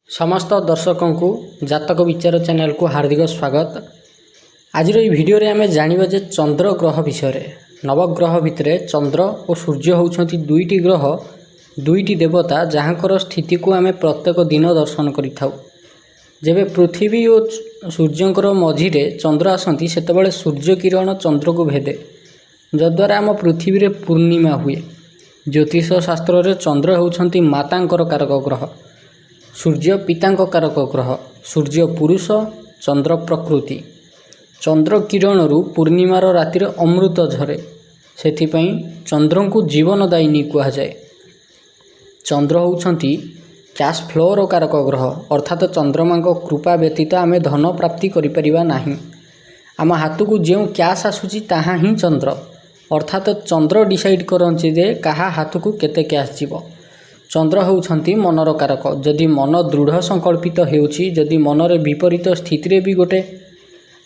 समस्त दर्शकों को जातक विचार चैनल को हार्दिक स्वागत। आज भिडियो आम जाना जे चंद्र ग्रह विषय नवग्रह भितर चंद्र और सूर्य होउछंती दुईटी ग्रह दुईटी देवता जहाँकर स्थिति को आम प्रत्येक दिन दर्शन करिथाउ। जेबे पृथ्वी और सूर्यंकर मझिरे चंद्र आसती सेतबेले सूर्य किरण चंद्र को भेदे जद्वारा आम पृथ्वी रे पूर्णिमा हुए। ज्योतिष शास्त्र रे चंद्र होउछंती मातांकर कारक ग्रह, सूर्य पितांक कारक ग्रह। सूर्य पुरुष, चंद्र प्रकृति। चंद्र किरणरू पूर्णिमार रातिर अमृत झरे, सेथिपाई चंद्र को जीवनदायिनी कहा जाए। चंद्र होउछंती कैश फ्लोर कारक ग्रह, अर्थात चंद्रमा कृपा व्यतीत आम धन प्राप्ति करिपरिबा नाही। आम हाथ को जो कैश आसुची ताहा ही चंद्र, अर्थात चंद्र डिसाइड करंची जे काहा हाथ को केते कैश जीव। चंद्र होउछंती मनर कारक। जदि मन दृढ़ संकल्पित हेउची, जदि मनरे विपरीत स्थिति रे भी गोटे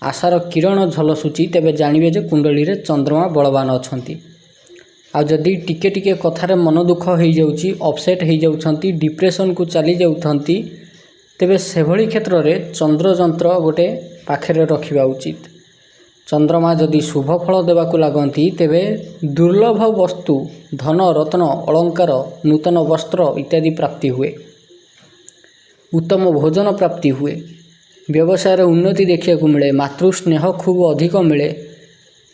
आशार किरण झलसुची, तेबे जानिबे जे कुंडली रे चंद्रमा बलवान अछंती। आ जदि टिके टिके कथारे मन दुख हो जाउची, अपसेट हो जाउछंती, डिप्रेशन को चली जाउछंती, तेबे सेभली क्षेत्र रे चंद्र जंत्र गोटे पाखरे रखिबा उचित। चंद्रमा जदि शुभ फल देवाकू लागंती, तेबे दुर्लभ वस्तु धन रत्न अलंकार नूतन वस्त्र इत्यादि प्राप्ति हुए, उत्तम भोजन प्राप्ति हुए, व्यवसाय उन्नति देखा मिले, मातृस्नेह खूब अधिक मिले।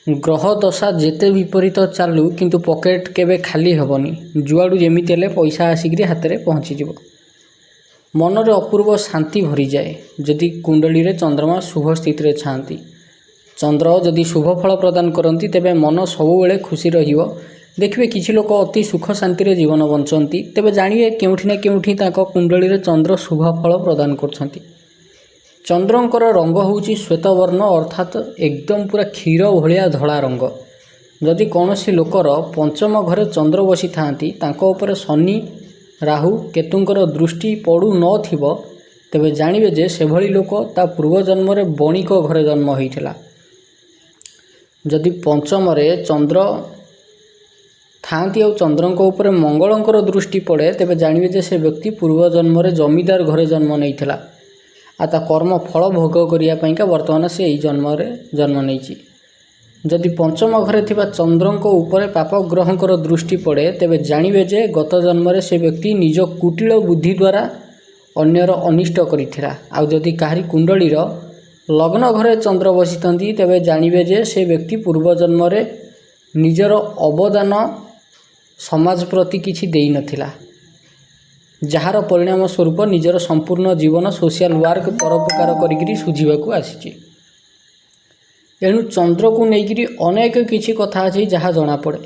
ग्रह दशा जेते विपरीत चालू किंतु पॉकेट केबे खाली हेबनी, जुआडू जेमिति हेले पैसा आसिक हाथ में पहुँची जीव। मनरे अपूर्व शांति भरी जाए जदि कुंडली रे चंद्रमा शुभ स्थिति रे छांती। चंद्र जदि शुभ फल प्रदान करती तेबे मन सबुबले खुशी रहिबो। देखिए किछि लोक अति सुख शांति रे जीवन बंचती, तेबे जानिए केउठी ना केउठी ताको कुंडली रे चंद्र शुभ फल प्रदान करछंती। चंद्रंकर रंग होउची श्वेतवर्ण, अर्थात एकदम पूरा क्षीर भलिया धला रंग। जदि कौनसी लोकर पंचम घरे चंद्र बसी थांती, तांको ऊपर शनि राहु केतुंकर दृष्टि पड़ू न थिबो, तेबे जानिबे जे सेभली लोक ता पूर्व जन्म रे बणिक घरे जन्म होइथिला। जदि पंचम रे चंद्र थांती और चंद्रंक ऊपर मंगलंकर दृष्टि पड़े, तेबे जानिबे जे से व्यक्ति पूर्व जन्म रे जमीदार घरे जन्म नैथिला। आता कर्म फल भोग करिया पइका वर्तमान से एई जन्म रे जन्म नैछि। जदि पंचम घरे थिबा चंद्रंक ऊपर पाप ग्रहंकर दृष्टि पड़े, तेबे जानिबे जे गत जन्म रे से व्यक्ति निज कुटिल बुद्धि द्वारा अन्यर अनिष्ट करिथिला। आ जदि काहारी कुंडली रो लग्न घरे चंद्र बसितंती, तेबे जानिबे जे से व्यक्ति पूर्व जन्म रे निजर अवदान समाज प्रति किछि देई नथिला, जहार परिणाम स्वरूप निजर संपूर्ण जीवन सोशल वर्क परोपकार करिकरी सुझीबाकू आसीछि। एणु चंद्र को नेइकरी अनेक किछि कथा अछि जहा जणा पड़े।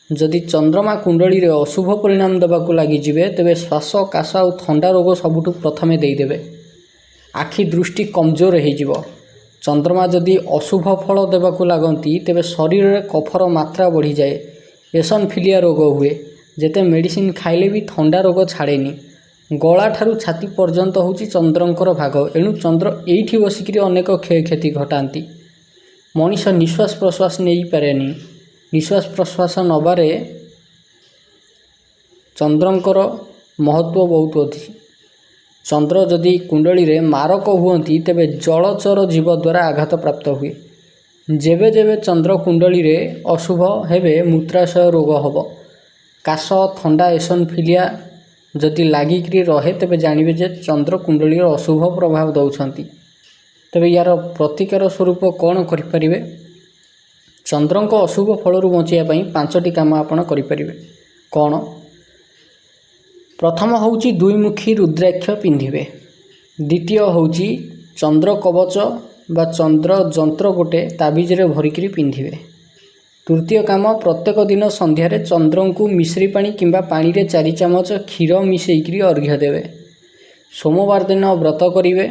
जदि चंद्रमा कुंडली रे अशुभ परिणाम देबाकू लागि जिवे, तेबे श्वास काश और थंडा रोग सबुठु प्रथमे देइदेबे। आखि दृष्टि कमजोर हो। चंद्रमा जदि अशुभ फल देवाकू लागंती, तेबे शरीर रे कफर मात्रा बढ़ी जाए, एसनफिलिया रोग हुए। जेते मेडिसिन खाइले भी थंडा रोग छाड़ेनी। गला ठारू छाती पर्यंत होची चंद्रंकर भाग। एणु चंद्र एइठी बसिकरी अनेक क्षयक्षति घटाती। मनीष निश्वास प्रश्वास नहीं पारेनी। निश्वास प्रश्वास नबारे चंद्रंकर महत्व बहुत अधिक। चंद्र जदि कुंडली रे मारक हुअंती, तेबे जलचर जीव द्वारा आघात प्राप्त हुए। जेबे जेबे चंद्र कुंडली रे अशुभ हेबे मूत्राशय रोग हब, काश थंडा एसनफिलिया जदि लागिकरी रहे, तेबे जानिबे जे चंद्र कुंडली रे अशुभ प्रभाव दउछंती। तेबे यार प्रतिकार स्वरूप कौन करिपारिबे? चंद्रंक अशुभ फलरू बचिया पई 5टी काम आपण करिपारिबे। कौन? प्रथम होउची दुईमुखी रुद्राक्ष पिंधिबे। द्वितीय होउची चंद्र कवच बा चंद्र जंत्र गोटे ताबिज रे भरिकरी पिंधिबे। तृतीय काम, प्रत्येक दिन संध्यारे चंद्र को मिश्री पानी किंबा पानी रे 4 चामच क्षीर मिसेइकरी अर्घ्य देवे। सोमवार दिन व्रत करिवे।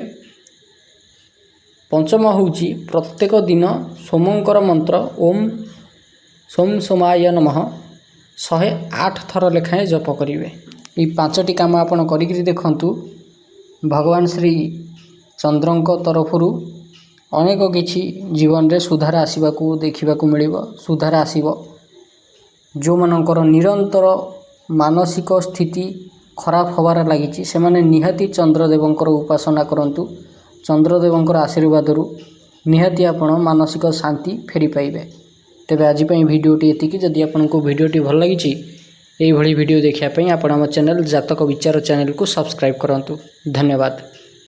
पंचम होउची प्रत्येक दिन सोमंकर मंत्र ओम सोम सोमाय नमः 108 थर लेखाएं जप करिवे। ये 5टी काम आपण करिकरी देखंतु, भगवान श्री चंद्रंक तरफरु अनेक किछि जीवन रे सुधार आसीबाकू देखिबाकू मिलिबो। सुधार आसीबो। जो मानकर निरंतर मानसिक स्थिति ଖରାପ ହେବାରେ ଲାଗିଛି ସେମାନେ ନିହାତି ଚନ୍ଦ୍ରଦେବଙ୍କର ଉପାସନା କରନ୍ତୁ। ଚନ୍ଦ୍ରଦେବଙ୍କର ଆଶୀର୍ବାଦରୁ ନିହାତି ଆପଣ ମାନସିକ ଶାନ୍ତି ଫେରି ପାଇବେ। ତେବେ ଆଜି ପାଇଁ ଭିଡ଼ିଓଟି ଏତିକି। ଯଦି ଆପଣଙ୍କୁ ଭିଡ଼ିଓଟି ଭଲ ଲାଗିଛି ଏଇଭଳି ଭିଡ଼ିଓ ଦେଖିବା ପାଇଁ ଆପଣ ଆମ ଚ୍ୟାନେଲ୍ ଜାତକ ବିଚାର ଚ୍ୟାନେଲକୁ ସବସ୍କ୍ରାଇବ୍ କରନ୍ତୁ। ଧନ୍ୟବାଦ।